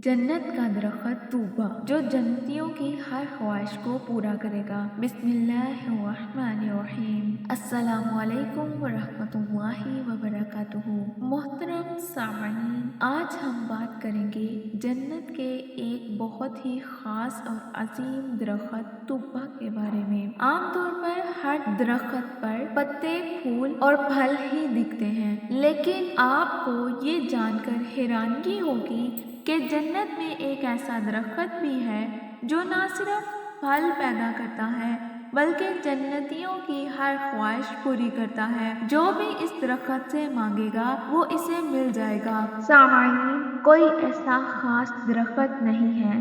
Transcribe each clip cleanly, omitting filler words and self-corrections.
जन्नत का दरख्त तूबा जो जन्नतियों की हर ख्वाहिश को पूरा करेगा। बिस्मिल्लाहिर्रहमानिर्रहीम। अस्सलामुअलैकुम वरहमतुल्लाहि वबरकातुहू। मोहतरम सामीन, आज हम बात करेंगे जन्नत के एक बहुत ही खास और अजीम दरख्त तूबा के बारे में। आमतौर पर हर दरख्त पर पत्ते, फूल और फल ही दिखते हैं, लेकिन आपको ये जानकर हैरानगी होगी कि जन्नत में एक ऐसा दरख्त भी है जो ना सिर्फ फल पैदा करता है बल्कि जन्नतियों की हर ख्वाहिश पूरी करता है। जो भी इस दरख्त से मांगेगा वो इसे मिल जाएगा। सामाईन, कोई ऐसा खास दरख्त नहीं है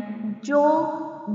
जो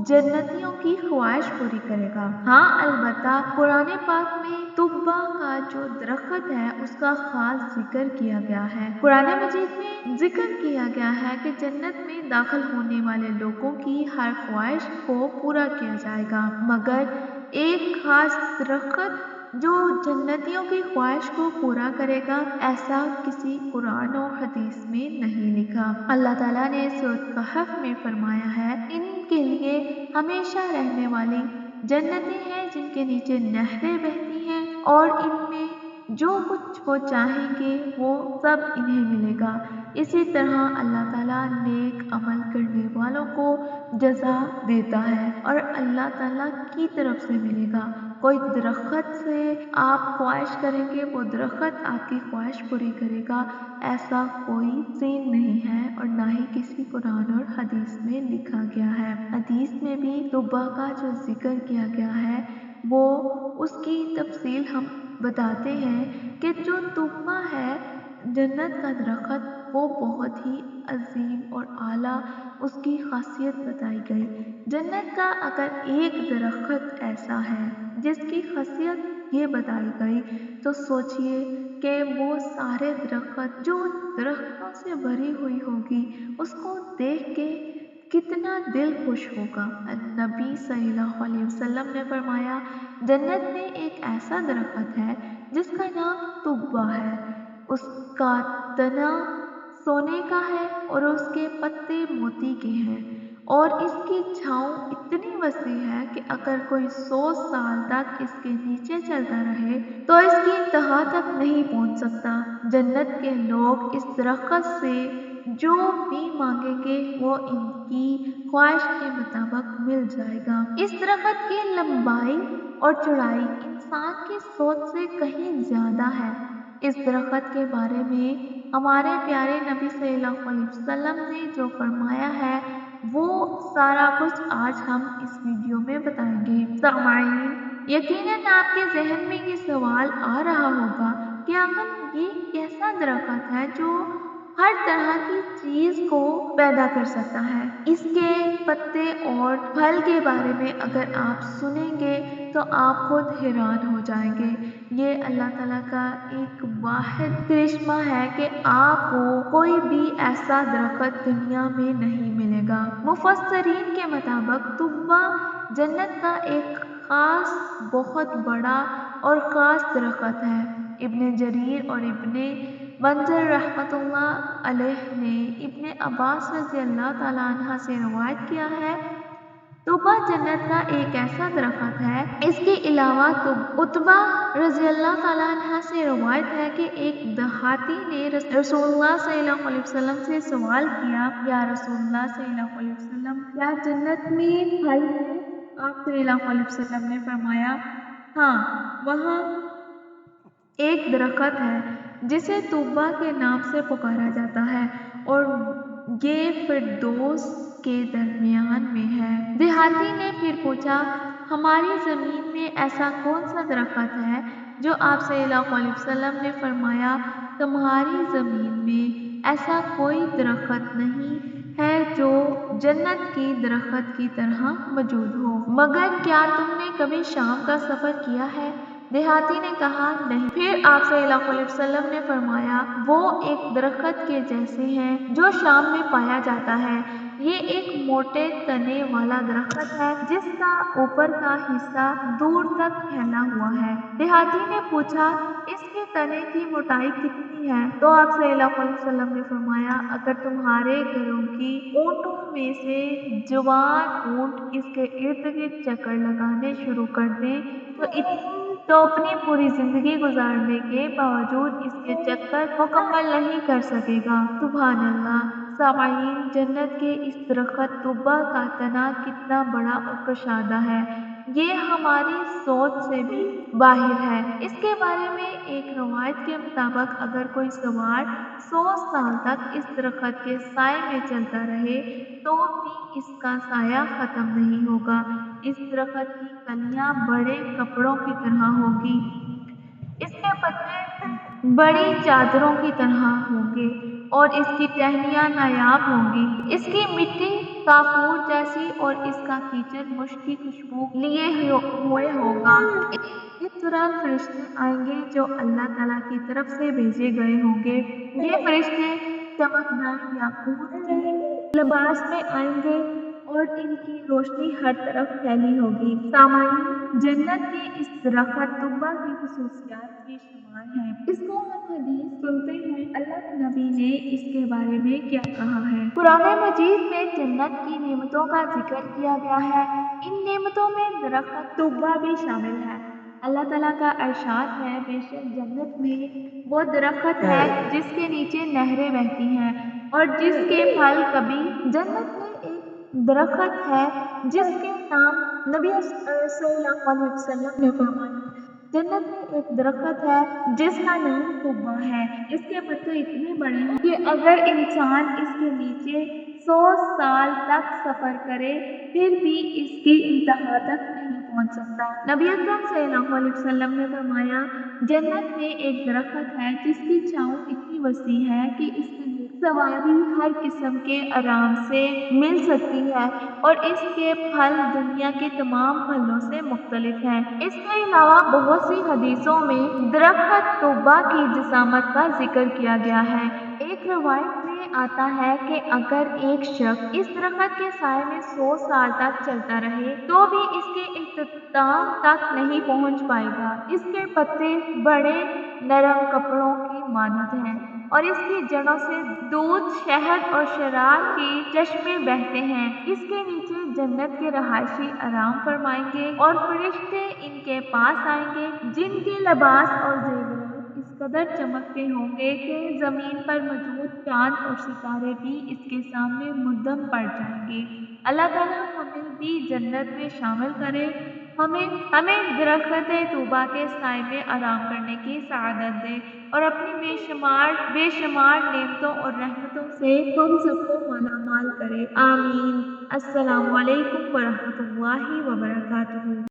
जन्नतियों की ख्वाहिश पूरी करेगा। हाँ, अलबत्ता कुरान पाक में तुब्बा का जो दरख्त है उसका खास जिक्र किया गया है। कुरान मजीद में जिक्र किया गया है कि जन्नत में दाखिल होने वाले लोगों की हर ख्वाहिश को पूरा किया जाएगा, मगर एक खास दरख्त जो जन्नतियों की ख्वाहिश को पूरा करेगा, ऐसा किसी कुरान और हदीस में नहीं लिखा। अल्लाह ताला ने सूरह कहफ में फरमाया है, इनके लिए हमेशा रहने वाली जन्नतें हैं जिनके नीचे नहरें बहती हैं और इनमें जो कुछ वो चाहेंगे वो सब इन्हें मिलेगा। इसी तरह अल्लाह ताला नेक अमल करने वालों को जज़ा देता है और अल्लाह ताला की तरफ से मिलेगा। कोई दरख्त से आप ख्वाहिश करेंगे वो दरख्त आपकी ख्वाहिश पूरी करेगा, ऐसा कोई सीन नहीं है और ना ही किसी कुरान और हदीस में लिखा गया है। हदीस में भी तुब्बा का जो जिक्र किया गया है वो उसकी तफसील हम बताते हैं कि जो तुब्बा है जन्नत का दरख्त वो बहुत ही अजीम और आला उसकी खासियत बताई गई। जन्नत का अगर एक दरख्त ऐसा है जिसकी खासियत ये बताई गई, तो सोचिए कि वो सारे दरख्त जो उन दरख्तों से भरी हुई होगी उसको देख के कितना दिल खुश होगा। नबी सल्लल्लाहु अलैहि वसल्लम ने फरमाया, जन्नत में एक ऐसा दरख्त है जिसका नाम तुब्बा है। उसका तना सोने का है और उसके पत्ते मोती के हैं और इसकी छांव इतनी वसी है कि अगर कोई 100 साल तक इसके नीचे चलता रहे तो इसकी इंतहा तक नहीं पहुंच सकता। जन्नत के लोग इस दरख्त से जो भी मांगेंगे वो इनकी ख्वाहिश के मुताबिक मिल जाएगा। इस दरख्त की लंबाई और चौड़ाई इंसान की सोच से कहीं ज्यादा है। इस दरख्त के बारे में हमारे प्यारे नबी सल्लल्लाहु अलैहि वसल्लम ने जो फरमाया है वो सारा कुछ आज हम इस वीडियो में बताएंगे। सामाईन, यकीनन आपके जहन में ये सवाल आ रहा होगा कि आखिर ये कैसा दरख्त है जो हर तरह की चीज को पैदा कर सकता है। इसके पत्ते और फल के बारे में अगर आप सुनेंगे तो आप खुद हैरान हो जाएंगे। ये अल्लाह ताला का एक वाहिद करिश्मा है कि आपको कोई भी ऐसा दरख्त दुनिया में नहीं मिलेगा। मुफस्सरीन के मुताबिक तुब्बा जन्नत का एक खास बहुत बड़ा और खास दरख्त है। इब्ने जरीर और इब्ने मंजर रहमतुल्लाह अलैह ने इब्ने अब्बास रजी अल्लाह ताला अन्हा से रवायत किया है, तुबा जन्नत का एक ऐसा दरख्त है। इसके अलावा तो उतबा रजी अल्लाह ताला अन्हा से रवायत है कि एक देहाती ने रसूलुल्लाह सल्लल्लाहु अलैहि वसल्लम से सवाल किया, या रसूलुल्लाह सल्लल्लाहु अलैहि वसल्लम, क्या जन्नत में फल है? आप सल्लल्लाहु अलैहि वसल्लम ने फरमाया, हाँ, वहाँ एक दरख्त है जिसे तुब्बा के नाम से पुकारा जाता है और ये फिरदौस के दरमियान में है। देहाती ने फिर पूछा, हमारी जमीन में ऐसा कौन सा दरख्त है? जो आप सल्लल्लाहु अलैहि वसल्लम ने फरमाया, तुम्हारी जमीन में ऐसा कोई दरख्त नहीं है जो जन्नत की दरख्त की तरह मौजूद हो, मगर क्या तुमने कभी शाम का सफर किया है? देहाती ने कहा, नहीं। फिर आप सल्लल्लाहु अलैहि वसल्लम ने फरमाया, वो एक दरख्त के जैसे हैं जो शाम में पाया जाता है। ये एक मोटे तने वाला दरख्त है जिसका ऊपर का हिस्सा दूर तक फैला हुआ है। देहाती ने पूछा, इसके تنے کی موٹائی کتنی ہے؟ تو آپ صلی اللہ علیہ وسلم نے فرمایا اگر تمہارے گھروں کی اونٹوں میں سے جوان اونٹ اس کے ارد گرد چکر لگانے شروع کر دیں تو اپنی پوری زندگی گزارنے کے باوجود اس کے چکر مکمل نہیں کر سکے گا۔ سبحان اللہ۔ سامعین، جنت کے اس درخت طوبا کا تنا کتنا بڑا اور کشادہ ہے، یہ ہماری سوچ سے بھی باہر ہے۔ اس کے بارے میں ایک روایت کے مطابق اگر کوئی سوار 100 سال تک اس درخت کے سائے میں چلتا رہے تو بھی اس کا سایہ ختم نہیں ہوگا۔ اس درخت کی کلیاں بڑے کپڑوں کی طرح ہوگی، اس کے پتے بڑی چادروں کی طرح ہوں گے اور اس کی ٹہنیاں نایاب ہوں گی۔ اس کی مٹی کافور جیسی اور اس کا کیچڑ مشک کی خوشبو لیے ہوئے ہوگا۔ اس دوران فرشتے آئیں گے جو اللہ تعالیٰ کی طرف سے بھیجے گئے ہوں گے۔ یہ فرشتے چمکدار یاقوت کے لباس میں آئیں گے اور ان کی روشنی ہر طرف پھیلی ہوگی۔ سامعین، جنت کے اس درخت طوبا کی خصوصیات بے شمار ہیں۔ اس کو ہم حدیث سنتے ہیں، اللہ کے نبی نے اس کے بارے میں کیا کہا ہے۔ قرآن مجید میں جنت کی نعمتوں کا ذکر کیا گیا ہے، ان نعمتوں میں درخت طوبا بھی شامل ہے۔ اللہ تعالیٰ کا ارشاد ہے، بے شک جنت میں وہ درخت ہے جس کے نیچے نہریں بہتی ہیں اور جس کے پھل کبھی جنت میں ایک درخت ہے جس کے نام نبی صلی اللہ علیہ وسلم نے فرمایا، جنت میں ایک درخت ہے جس کا نام طوبا ہے، اس کے پتے اتنے بڑے ہیں کہ اگر انسان اس کے نیچے 100 سال تک سفر کرے پھر بھی اس کی انتہا تک نہیں پہنچ سکتا۔ نبی اکرم صلی اللہ علیہ وسلم نے فرمایا، جنت میں ایک درخت ہے جس کی چھاؤں اتنی وسیع ہے کہ اس کے نیچے سواری ہر قسم کے آرام سے مل سکتی ہے اور اس کے پھل دنیا کے تمام پھلوں سے مختلف ہیں۔ اس کے علاوہ بہت سی حدیثوں میں درخت طوبا کی جسامت کا ذکر کیا گیا ہے۔ ایک روایت میں آتا ہے کہ اگر ایک شخص اس درخت کے سائے میں 100 سال تک چلتا رہے تو بھی اس کے اختتام تک نہیں پہنچ پائے گا۔ اس کے پتے بڑے نرم کپڑوں کی مانند ہیں اور اس کی جڑوں سے دودھ، شہد اور شراب کے چشمے بہتے ہیں۔ اس کے نیچے جنت کے رہائشی آرام فرمائیں گے اور فرشتے ان کے پاس آئیں گے جن کے لباس اور زیورات اس قدر چمکتے ہوں گے کہ زمین پر موجود چاند اور ستارے بھی اس کے سامنے مدھم پڑ جائیں گے۔ اللہ تعالیٰ ہمیں بھی جنت میں شامل کرے، ہمیں درخت طوبا کے سائے میں آرام کرنے کی سعادت دے اور اپنی بے شمار نعمتوں اور رحمتوں سے ہم سب کو مالا مال کرے، آمین۔ السلام علیکم ورحمۃ اللہ وبرکاتہ۔